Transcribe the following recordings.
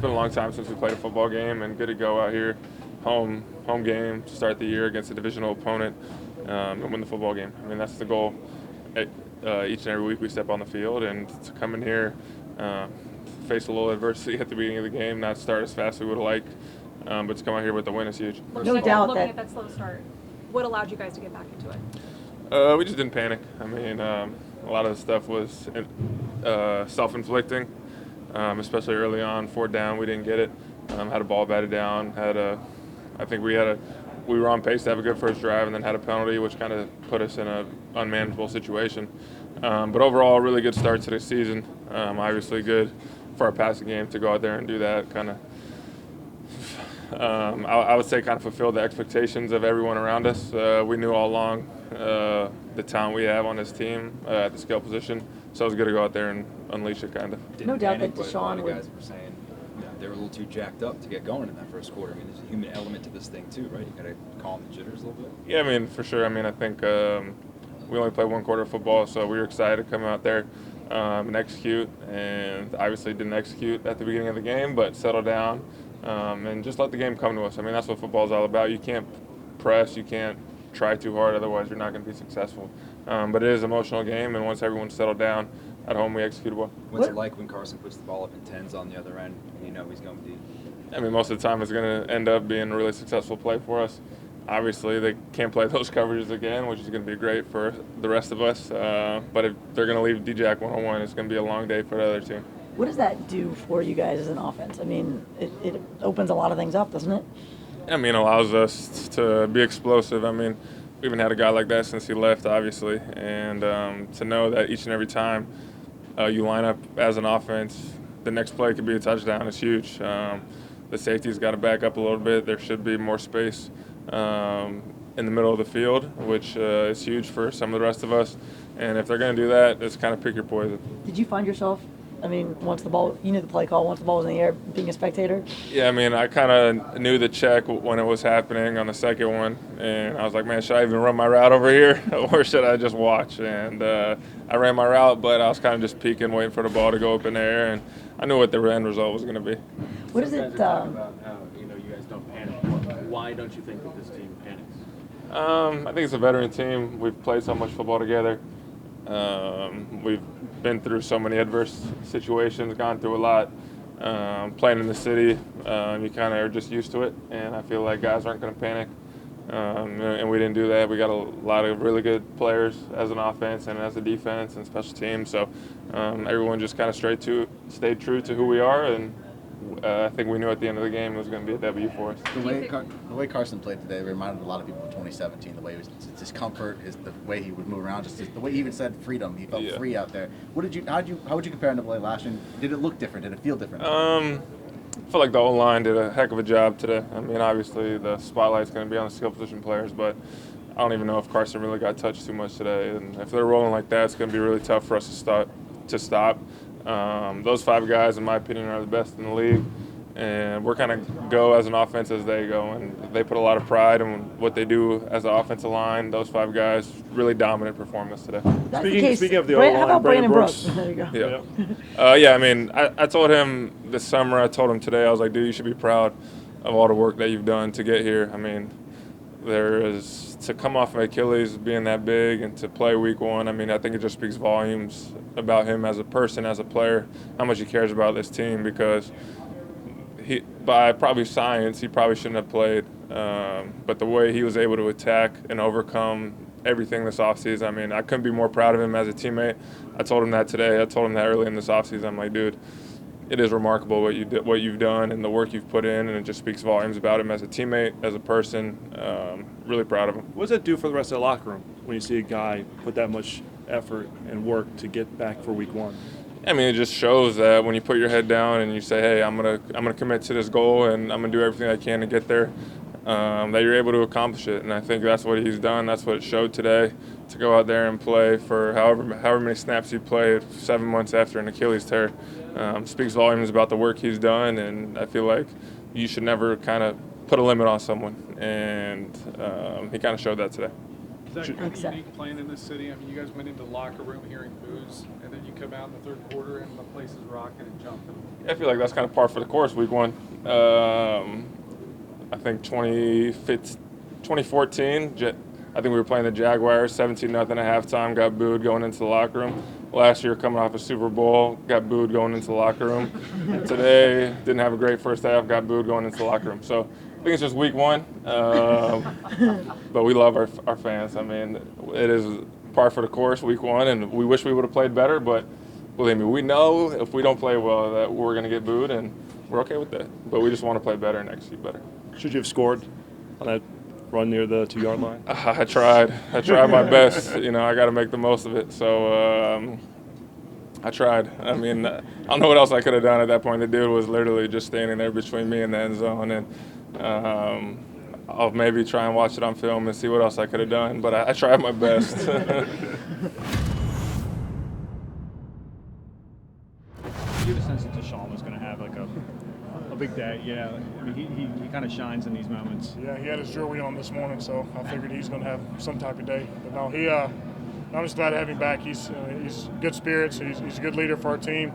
been a long time since we played a football game, and good to go out here, home game to start the year against a divisional opponent, and win the football game. I mean, that's the goal. Each and every week we step on the field, and to come in here, face a little adversity at the beginning of the game, not start as fast as we would have liked, but to come out here with the win is huge. No doubt looking at that slow start, what allowed you guys to get back into it? We just didn't panic. I mean, a lot of the stuff was self-inflicting, especially early on. 4th down, we didn't get it. Had a ball batted down. I think we were on pace to have a good first drive, and then had a penalty, which kind of put us in an unmanageable situation. But overall, a really good start to the season. Obviously, good for our passing game to go out there and do that. Kind of, I would say, kind of fulfill the expectations of everyone around us. We knew all along the talent we have on this team at the skill position, so it was good to go out there and unleash it, kind of. No doubt that Desean guys were saying they were a little too jacked up to get going in that first quarter. I mean, there's a human element to this thing too, right? You got to calm the jitters a little bit. Yeah, I mean, for sure. I mean, I think we only played 1 quarter of football, so we were excited to come out there and execute, and obviously didn't execute at the beginning of the game, but settle down and just let the game come to us. I mean, that's what football is all about. You can't press, you can't try too hard, otherwise you're not going to be successful. But it is an emotional game, and once everyone's settled down at home, we execute well. What's it like when Carson puts the ball up in 10s on the other end and you know he's going deep? I mean, most of the time it's going to end up being a really successful play for us. Obviously, they can't play those coverages again, which is going to be great for the rest of us. But if they're going to leave D-Jack one-on-one, it's going to be a long day for the other team. What does that do for you guys as an offense? I mean, it opens a lot of things up, doesn't it? I mean, it allows us to be explosive. I mean, we haven't had a guy like that since he left, obviously. And to know that each and every time you line up as an offense, the next play could be a touchdown is huge. The safety's got to back up a little bit. There should be more space in the middle of the field, which is huge for some of the rest of us. And if they're going to do that, it's kind of pick your poison. Did you find yourself, I mean, once the ball, you knew the play call, once the ball was in the air, being a spectator? Yeah, I mean, I kind of knew the check when it was happening on the second one, and I was like, man, should I even run my route over here, or should I just watch? And I ran my route, but I was kind of just peeking, waiting for the ball to go up in the air, and I knew what the end result was going to be. What is it? Talk about how you guys don't panic. Why don't you think that this team panics? I think it's a veteran team. We've played so much football together. We've been through so many adverse situations, gone through a lot. Playing in the city, you kind of are just used to it, and I feel like guys aren't going to panic. And we didn't do that. We got a lot of really good players as an offense and as a defense and special teams. So everyone just kind of stayed true to who we are, and I think we knew at the end of the game it was going to be a W for us. The way Carson played today reminded a lot of people of 2017. The way his comfort, the way he would move around, just the way he even said freedom. He felt free out there. How would you compare him to play last year? Did it look different? Did it feel different? I feel like the O-line did a heck of a job today. I mean, obviously the spotlight's going to be on the skill position players, but I don't even know if Carson really got touched too much today. And if they're rolling like that, it's going to be really tough for us to stop. Those 5 guys, in my opinion, are the best in the league, and we're kind of go as an offense as they go, and they put a lot of pride in what they do as an offensive line. Those 5 guys, really dominant performance today. Speaking of the O-line, how about Brandon Brooks? Brooks. There you go. Yeah. I mean, I told him this summer, I told him today, I was like, dude, you should be proud of all the work that you've done to get here. I mean, to come off of Achilles being that big and to play week 1, I mean, I think it just speaks volumes about him as a person, as a player, how much he cares about this team, because by probably science, he probably shouldn't have played. But the way he was able to attack and overcome everything this offseason, I mean, I couldn't be more proud of him as a teammate. I told him that today. I told him that early in this offseason. I'm like, dude, it is remarkable what you've done and the work you've put in, and it just speaks volumes about him as a teammate, as a person. Really proud of him. What does that do for the rest of the locker room when you see a guy put that much effort and work to get back for week 1? I mean, it just shows that when you put your head down and you say, hey, I'm gonna commit to this goal and I'm gonna do everything I can to get there, that you're able to accomplish it. And I think that's what he's done. That's what it showed today, to go out there and play for however many snaps he played 7 months after an Achilles tear. Speaks volumes about the work he's done, and I feel like you should never kind of put a limit on someone, and he kind of showed that today. Is that kind of Exactly. unique playing in this city? I mean, you guys went into the locker room hearing boos, and then you come out in the third quarter and the place is rocking and jumping. I feel like that's kind of par for the course week one. I think 2014, I think we were playing the Jaguars, 17-0 at halftime, got booed going into the locker room. Last year, coming off a Super Bowl, got booed going into the locker room. Today, didn't have a great first half, got booed going into the locker room. So I think it's just week one, but we love our fans. I mean, it is par for the course week one, and we wish we would have played better, but believe me, we know if we don't play well that we're going to get booed, and we're okay with that. But we just want to play better and execute better. Should you have scored on that run near the 2-yard line? I tried my best. You know, I got to make the most of it. So I tried. I mean, I don't know what else I could have done at that point. The dude was literally just standing there between me and the end zone, and I'll maybe try and watch it on film and see what else I could have done. But I tried my best. Do you have a sense that Desean was going to have like a big day? Yeah, I mean, he kind of shines in these moments. Yeah, he had his drill wheel on this morning, so I figured he's going to have some type of day. But no, I'm just glad to have him back. He's good spirits. He's a good leader for our team.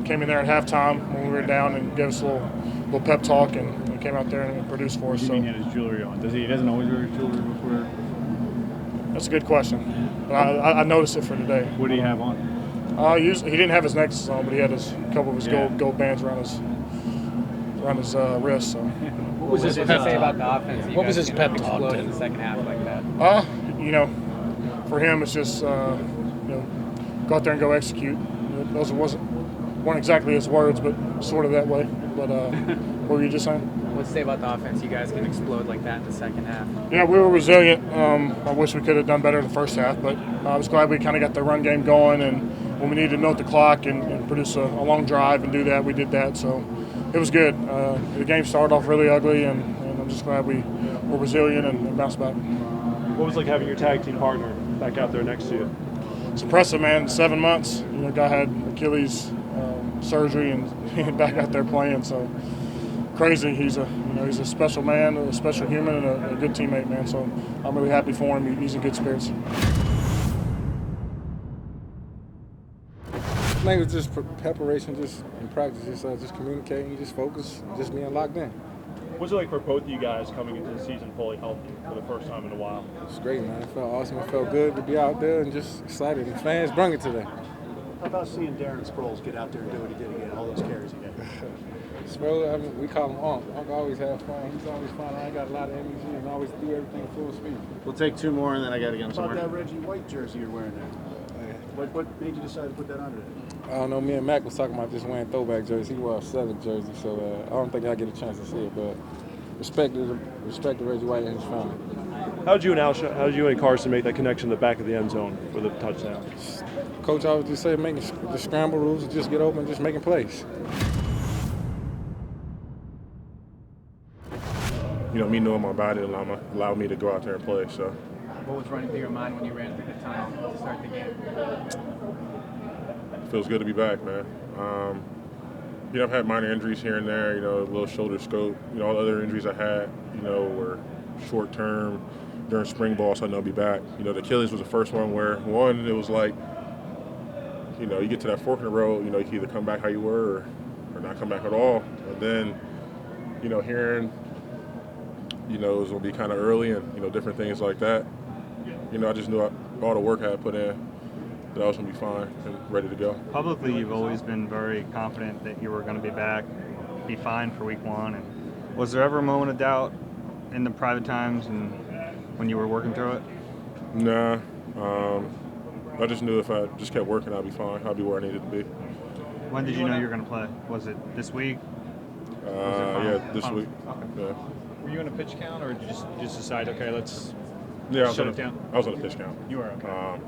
Came in there at halftime when we were down and gave us a little pep talk, and he came out there and produced for us. What do you mean he had his jewelry on? He doesn't always wear his jewelry before? That's a good question. But I noticed it for today. What do you have on? Usually he didn't have his necklaces on, but he had a couple of his gold bands around his wrist. So. What was his pep say about the offense? What was his pep talk in the second half like that? You know, for him it's just you know, go out there and go execute. Those weren't exactly his words, but sort of that way. But what were you just saying? What's to say about the offense? You guys can explode like that in the second half. Yeah, we were resilient. I wish we could have done better in the first half, but I was glad we kind of got the run game going, and when we needed to milk the clock and produce a long drive and do that, we did that. So it was good. The game started off really ugly, and I'm just glad we were resilient and bounced back. What was it like having your tag team partner back out there next to you? It's impressive, man. 7 months. You know, guy had Achilles surgery and back out there playing. So crazy. He's a special man, a special human, and a good teammate, man. So I'm really happy for him. He's in good spirits. I think it was just preparation, just in practice, just communicating, just focus, just being locked in. What's it like for both of you guys coming into the season fully healthy for the first time in a while? It's great, man. It felt awesome. It felt good to be out there and just excited. The fans brung it today. How about seeing Darren Sproles get out there and do what he did again, all those carries again? Sproles, I mean, we call him Unc. Unc always have fun. He's always fun. I got a lot of energy and always do everything full speed. We'll take two more and then I got to get him somewhere. How about that Reggie White jersey you're wearing there? What made you decide to put that under there? I don't know. Me and Mac was talking about just wearing throwback jerseys. He wore a 7 jersey, so I don't think I get a chance to see it. But respect to Reggie White and his family. How did you and Carson make that connection in the back of the end zone for the touchdown? Coach always just say making the scramble rules, just get open, just making plays. You know, me knowing my body allowed me to go out there and play. So. What was running through your mind when you ran through the tunnel to start the game? Feels good to be back, man. You know, I've had minor injuries here and there, you know, a little shoulder scope. You know, all the other injuries I had, you know, were short term during spring ball, so I know I'll be back. You know, the Achilles was the first one where, it was like, you know, you get to that fork in the road, you know, you can either come back how you were or not come back at all. And then, you know, hearing, you know, it was going to be kind of early and, you know, different things like that. You know, I just knew all the work I had put in, that I was going to be fine and ready to go. Publicly, you've always been very confident that you were going to be back, be fine for week one. And was there ever a moment of doubt in the private times and when you were working through it? Nah. I just knew if I just kept working, I'd be fine. I'd be where I needed to be. When did you know you were going to play? Was it this week? Yeah, this week. Okay. Yeah. Were you in a pitch count, or did you just decide, okay, let's shut it down? I was on a pitch count. You were, okay. I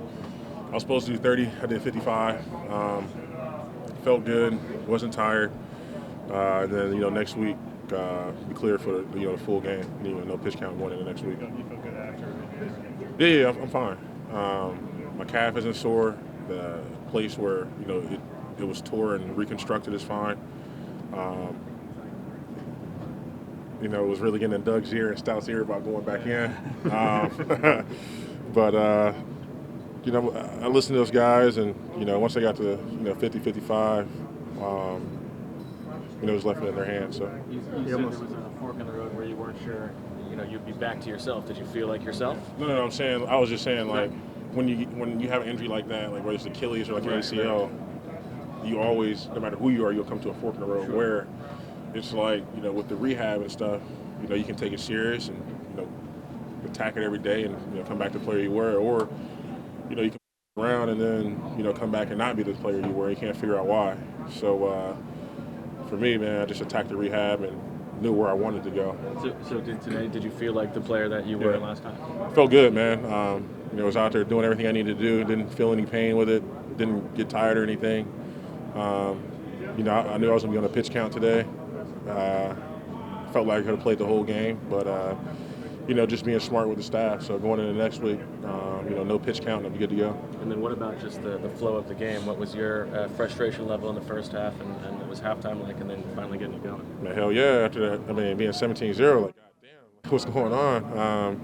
was supposed to do 30. I did 55. Felt good. Wasn't tired. And then, you know, next week, be cleared for the full game. You know, no pitch count going into next week. You feel good after? Yeah, I'm fine. My calf isn't sore. The place where, you know, it was tore and reconstructed is fine. You know, it was really getting in Doug's ear and Stout's ear about going back in. You know, I listened to those guys, and you know, once they got to 50, 55, you know, it was left in their hands. So You said there was a fork in the road where you weren't sure, you know, you'd be back to yourself. Did you feel like yourself? No, I was just saying, like, when you have an injury like that, like whether it's Achilles or like an ACL, you always, no matter who you are, you'll come to a fork in the road. Sure. Where it's like, you know, with the rehab and stuff, you know, you can take it serious and, you know, attack it every day and, you know, come back to the player you were, or, you know, you can around and then, you know, come back and not be the player you were. You can't figure out why. So for me, man, I just attacked the rehab and knew where I wanted to go. So did you feel like the player that you were last time? Felt good, man. You know, I was out there doing everything I needed to do. Didn't feel any pain with it. Didn't get tired or anything. You know, I knew I was going to be on a pitch count today. Felt like I could have played the whole game, but you know, just being smart with the staff. So going into next week, you know, no pitch count, I'll be good to go. And then what about just the flow of the game? What was your frustration level in the first half, and what was halftime like, and then finally getting it going? Man, hell yeah! After that, I mean, being 17-0, like, goddamn, what's going on?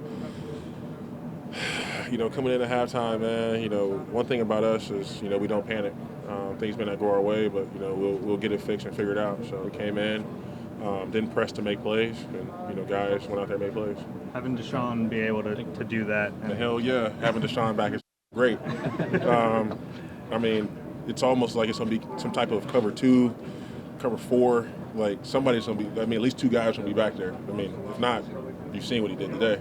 You know, coming into halftime, man, you know, one thing about us is, you know, we don't panic. Things may not go our way, but, you know, we'll get it fixed and figure it out. So we came in, didn't press to make plays, and, you know, guys went out there and made plays. Having Desean be able to do that. And hell yeah, having Desean back is great. I mean, it's almost like it's going to be some type of cover 2, cover 4. Like, somebody's going to be, I mean, at least 2 guys will be back there. I mean, if not, you've seen what he did today.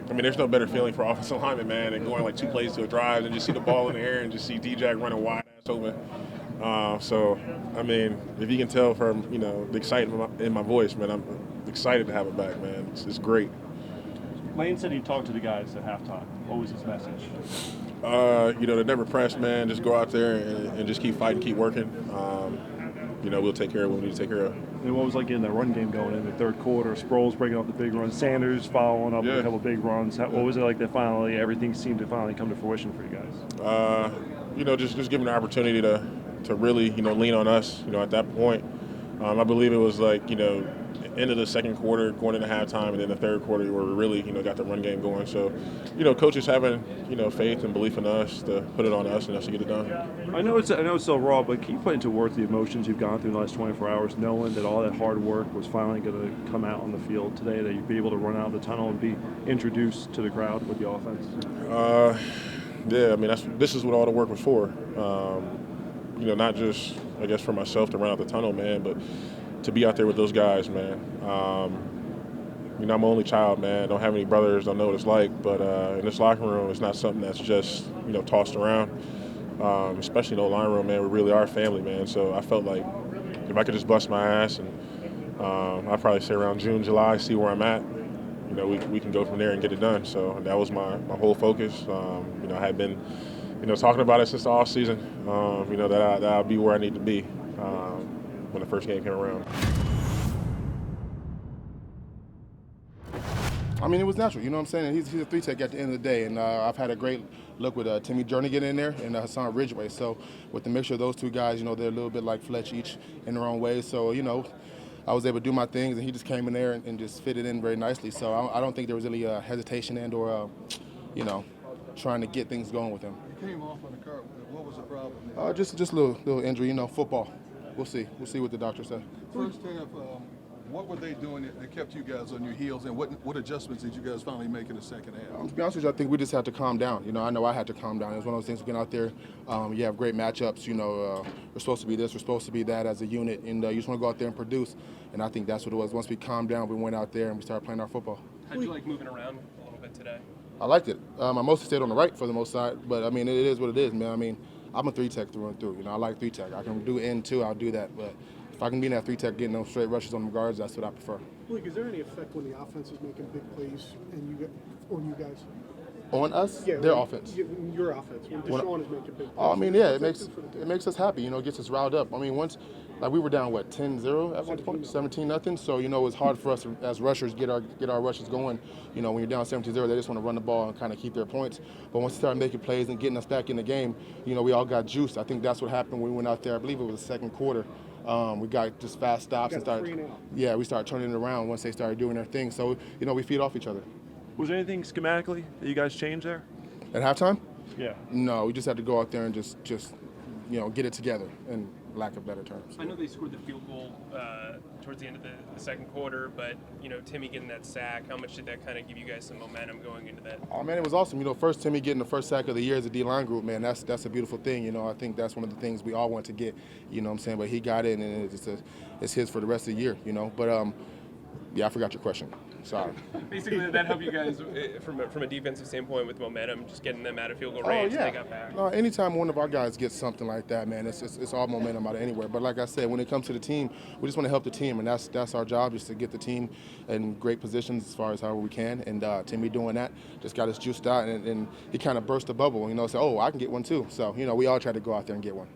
I mean, there's no better feeling for offensive lineman, man, than going like 2 plays to a drive and just see the ball in the air and just see D-Jack running wide ass open. So, I mean, if you can tell from, you know, the excitement in my voice, man, I'm excited to have it back, man. It's great. Lane said he talked to the guys at halftime. What was his message? You know, to never press, man. Just go out there and just keep fighting, keep working. You know, we'll take care of what we need to take care of. And what was like getting that run game going in the third quarter? Sproles breaking off the big run, Sanders following up with a couple big runs. What was it like that finally everything seemed to finally come to fruition for you guys? You know, just given the opportunity to really, you know, lean on us, you know, at that point. I believe it was like, you know, end of the second quarter, going into halftime, and then the third quarter where we really, you know, got the run game going. So, you know, coaches having, you know, faith and belief in us to put it on us and us to get it done. I know it's so raw, but can you put into words the emotions you've gone through in the last 24 hours, knowing that all that hard work was finally going to come out on the field today, that you'd be able to run out of the tunnel and be introduced to the crowd with the offense? Yeah, I mean, this is what all the work was for. You know, not just, I guess, for myself to run out the tunnel, man, but to be out there with those guys, man. You know, I'm an only child, man. Don't have any brothers, don't know what it's like. But in this locker room, it's not something that's just, you know, tossed around. Especially in the line room, man. We really are family, man. So I felt like if I could just bust my ass and I'd probably say around June, July, see where I'm at. You know, we can go from there and get it done. So that was my whole focus. You know, I had been, you know, talking about it since the off season. You know, that I'll be where I need to be when the first game came around. I mean, it was natural, you know what I'm saying? He's a 3-tech at the end of the day, and I've had a great look with Timmy Journey getting in there and Hassan Ridgeway. So with the mixture of those 2 guys, you know, they're a little bit like Fletcher, each in their own way. So, you know, I was able to do my things, and he just came in there and just fit it in very nicely. So I don't think there was any hesitation and or, you know, trying to get things going with him. You came off on the cart. What was the problem? Just a little injury, you know, football. We'll see. We'll see what the doctor said. First half, what were they doing that kept you guys on your heels, and what adjustments did you guys finally make in the second half? To be honest with you, I think we just had to calm down. You know I had to calm down. It was one of those things, we get out there, you have great matchups, you know, we're supposed to be this, we're supposed to be that as a unit, and you just want to go out there and produce, and I think that's what it was. Once we calmed down, we went out there and we started playing our football. How'd you like moving around a little bit today? I liked it. I mostly stayed on the right for the most side, but I mean, it is what it is, man. I mean, I'm a 3-tech through and through. You know, I like 3-tech. I can do end 2, I'll do that, but if I can be in that 3-tech, getting those straight rushes on the guards, that's what I prefer. Malik, is there any effect when the offense is making big plays and you guys? On us? Yeah, their offense. Your offense. When Desean is making big plays. Oh, I mean, yeah, it makes us happy. You know, it gets us riled up. I mean, once, like we were down 10-0 at one point, 17-0. So you know, it's hard for us as rushers get our rushes going. You know, when you're down 17-0, they just want to run the ball and kind of keep their points. But once they start making plays and getting us back in the game, you know, we all got juiced. I think that's what happened when we went out there. I believe it was the second quarter. We got just fast stops and started. Yeah, we started turning it around once they started doing their thing. So you know, we feed off each other. Was there anything schematically that you guys changed there? At halftime? Yeah. No, we just had to go out there and just get it together, in lack of better terms. I know they scored the field goal towards the end of the second quarter, but Timmy getting that sack, how much did that kind of give you guys some momentum going into that? Oh man, it was awesome. First Timmy getting the first sack of the year as a D-line group, man, that's a beautiful thing. I think that's one of the things we all want to get. What I'm saying? But he got it, and it's his for the rest of the year. But yeah, I forgot your question. Sorry. Basically, did that help you guys from a defensive standpoint with momentum, just getting them out of field goal range and they got back? No, anytime one of our guys gets something like that, man, it's all momentum out of anywhere. But like I said, when it comes to the team, we just want to help the team, and that's our job, is to get the team in great positions as far as however we can. And Timmy doing that just got us juiced out, and he kind of burst the bubble. Said, oh, I can get one too. So we all try to go out there and get one.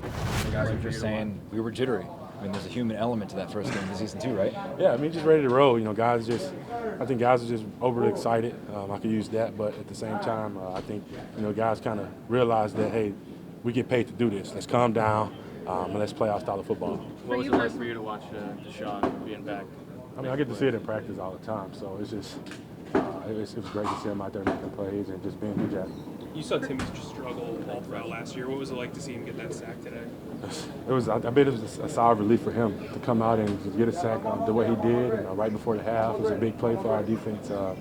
The guys were just saying we were jittery. I mean, there's a human element to that first game of the season too, right? Yeah, just ready to roll. I think guys are just overly excited. I could use that, but at the same time, I think, guys kind of realize that, hey, we get paid to do this. Let's calm down and let's play our style of football. What was it like for you to watch Desean being back? I get to see it in practice all the time, so it's just, it was great to see him out there making plays and just being New Jack. You saw Timmy just struggle all throughout last year. What was it like to see him get that sack today? I bet it was a sigh of relief for him to come out and just get a sack the way he did right before the half. It was a big play for our defense, to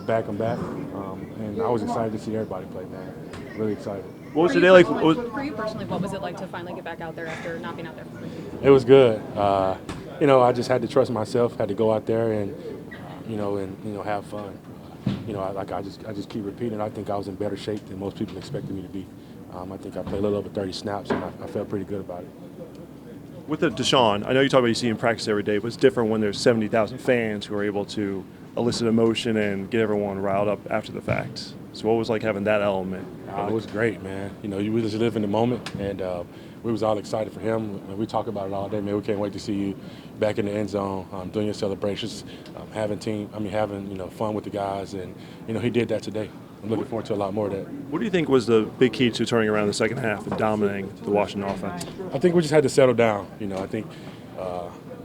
back him back. And I was excited to see everybody play, man. Really excited. What was the day like? For you personally, what was it like to finally get back out there after not being out there for 3 years? It was good. I just had to trust myself, had to go out there and have fun. I just keep repeating. I think I was in better shape than most people expected me to be. I think I played a little over 30 snaps, and I felt pretty good about it. With the Desean, I know you talk about you see him practice every day, but it's different when there's 70,000 fans who are able to elicit emotion and get everyone riled up after the fact. So what was like having that element? It was great, man. We just live in the moment, and we was all excited for him. We talk about it all day, man. We can't wait to see you back in the end zone, doing your celebrations, having fun with the guys, and he did that today. I'm looking forward to a lot more of that. What do you think was the big key to turning around the second half and dominating the Washington offense? I think we just had to settle down. I think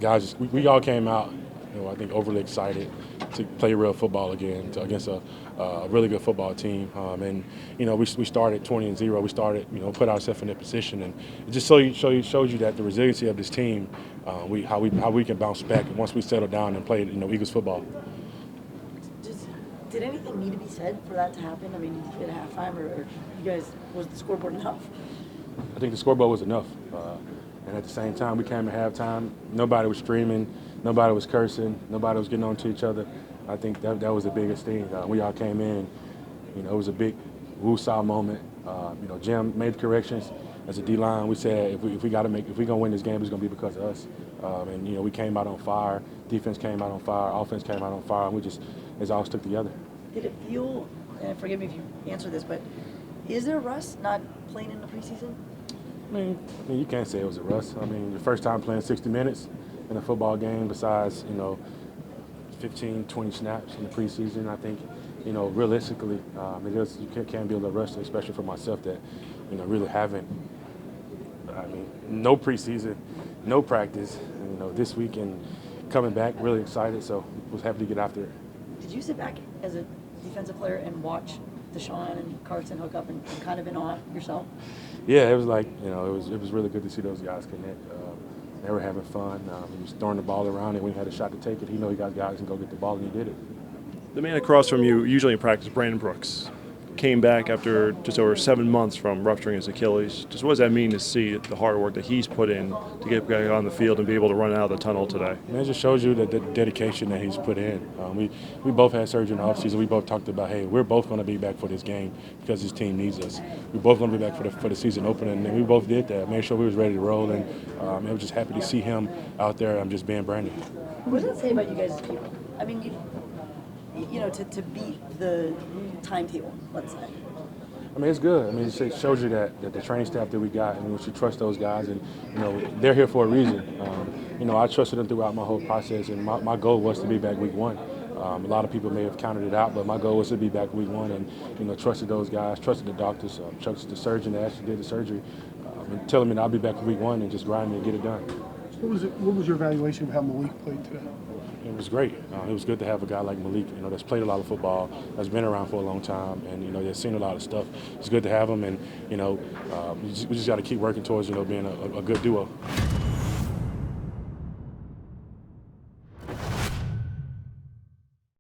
guys, we all came out, I think overly excited to play real football again against a really good football team. We started 20-0. We started, put ourselves in that position, and it just shows you that the resiliency of this team, how we can bounce back once we settle down and play, Eagles football. Did anything need to be said for that to happen? I mean, at halftime, or you guys, was the scoreboard enough? I think the scoreboard was enough. And at the same time, we came at halftime. Nobody was screaming. Nobody was cursing. Nobody was getting on to each other. I think that was the biggest thing. We all came in. It was a big woo-saw moment. Jim made the corrections. As a D-line, we said if we're gonna win this game, it's gonna be because of us. We came out on fire. Defense came out on fire. Offense came out on fire, and it's all stuck together. Did it feel, and forgive me if you answer this, but is there rust not playing in the preseason? I mean, you can't say it was a rust. The first time playing 60 minutes in a football game besides, 15, 20 snaps in the preseason, I think, realistically, you can't be a little rusty, especially for myself that, really haven't, no preseason, no practice, this week and coming back really excited, so was happy to get after it. Did you sit back as a defensive player and watch Desean and Carson hook up and kind of in awe yourself? Yeah, it was like, it was really good to see those guys connect. They were having fun. He was throwing the ball around, and when he had a shot to take it, he got guys and go get the ball, and he did it. The man across from you, usually in practice, Brandon Brooks, came back after just over 7 months from rupturing his Achilles. Just what does that mean to see the hard work that he's put in to get back on the field and be able to run out of the tunnel today? Man, it just shows you the dedication that he's put in. We both had surgery in the offseason. We both talked about, hey, we're both going to be back for this game because this team needs us. We're both going to be back for the season opener, and we both did that. Made sure we was ready to roll, and I was just happy to see him out there. Just being Brandon. What does that say about you guys as people? To beat the timetable, let's say. It's good. It shows you that the training staff that we got, we should trust those guys, and they're here for a reason. I trusted them throughout my whole process, and my goal was to be back week one. A lot of people may have counted it out, but my goal was to be back week one, and trusted those guys, trusted the doctors, trusted the surgeon that actually did the surgery, and telling me that I'll be back week one and just grinding and get it done. What was your evaluation of how Malik played today? It was great. It was good to have a guy like Malik, that's played a lot of football, that's been around for a long time, and that's seen a lot of stuff. It's good to have him, and we just got to keep working towards being a good duo.